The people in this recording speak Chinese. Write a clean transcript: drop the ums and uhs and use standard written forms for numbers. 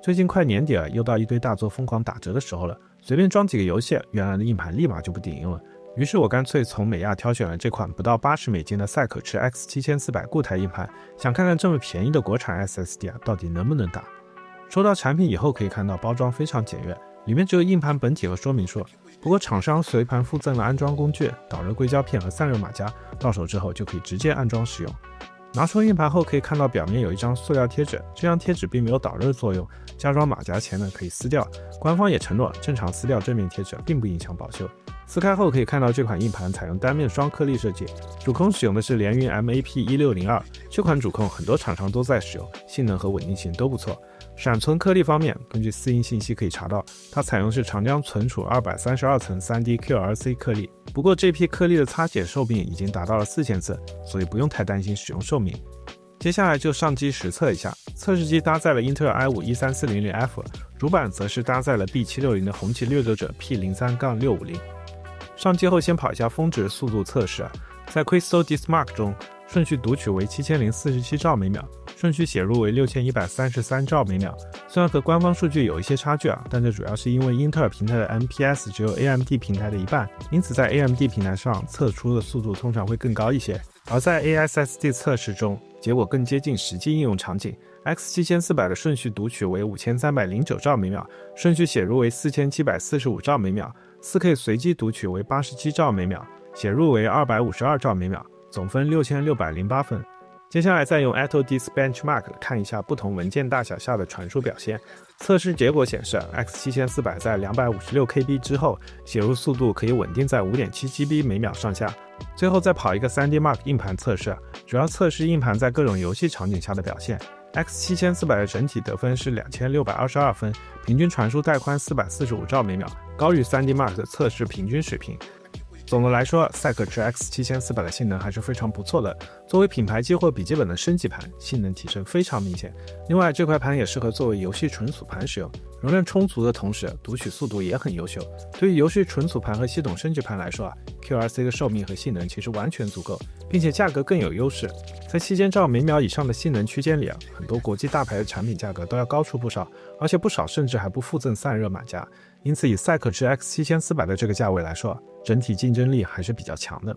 最近快年底了，又到一堆大作瘋狂打折的时候了，隨便裝幾個遊戲，原来的硬盤立馬就不頂用了。於是我乾脆從美亞挑選了這款不到80美金的賽可馳 X7400固態硬盤，想看看這麼便宜的國產 SSD 能不能打。收到產品以後可以看到包裝非常簡約，裡面只有硬盤本體和說明書，不過廠商隨盤附贈了安裝工具、導熱硅膠片和散熱馬甲，到手之後就可以直接安裝使用。拿出硬盤後可以看到表面有一張塑料貼紙，這張貼紙並沒有導熱作用，加裝馬甲前可以撕掉。官方也承諾正常撕掉正面貼紙並不影響保修。撕開後可以看到這款硬盤採用單面雙顆粒設計，主控使用的是聯馟 MAP1602，這款主控很多廠商都在使用，性能和穩定性都不錯。閃存顆粒方面，根據私隱信息可以查到，它採用是長江存儲232層 3D QLC 顆粒，不過這批顆粒的擦寫壽命已經達到了4000次，所以不用太擔心使用壽命。接下來就上機實測一下，測試機搭載了英特爾 i5-13400F， 主板則是搭載了 B760 的紅旗掠奪者 P03-650。上機後先跑一下峰值速度測試，在 Crystal DiskMark 中，順序讀取為7047兆每秒，順序寫入為6133兆每秒。雖然和官方數據有一些差距，但這主要是因為英特爾平台的 MPS 只有 AMD 平台的一半，因此在 AMD 平台上測出的速度通常会更高一些。而在 ASSD 測試中，結果更接近實際應用場景。X7400 的順序讀取為5309兆每秒，順序寫入為4745兆每秒， 4K 隨機讀取為87兆每秒，寫入為252兆每秒，總分6608分。接下來再用 AttoDisk Benchmark 看一下不同文件大小下的傳輸表現。測試結果顯示 X7400 在 256KB 之後，寫入速度可以穩定在 5.7GB 每秒上下。最後再跑一個 3D Mark 硬盤測試，主要測試硬盤在各種遊戲場景下的表現。X7400 的整體得分是2622分，平均傳輸帶寬445兆每秒，高於 3D Mark 的測試平均水平。總的來說，赛可馳 X7400 的性能還是非常不錯的。作為品牌機或筆記本的升級盤，性能提升非常明顯。另外，這塊盤也適合作為遊戲存儲盤使用，容量充足的同時，讀取速度也很優秀。對於游戲存儲盤和系統升級盤來說，QLC 的壽命和性能其實完全足夠，並且價格更有優勢。在7000兆每秒以上的性能區間裡，很多國際大牌的產品價格都要高出不少，而且不少甚至還不附贈散熱馬甲。因此，以赛可馳 X7400 的這個價位來說，整體競爭力還是比較強的。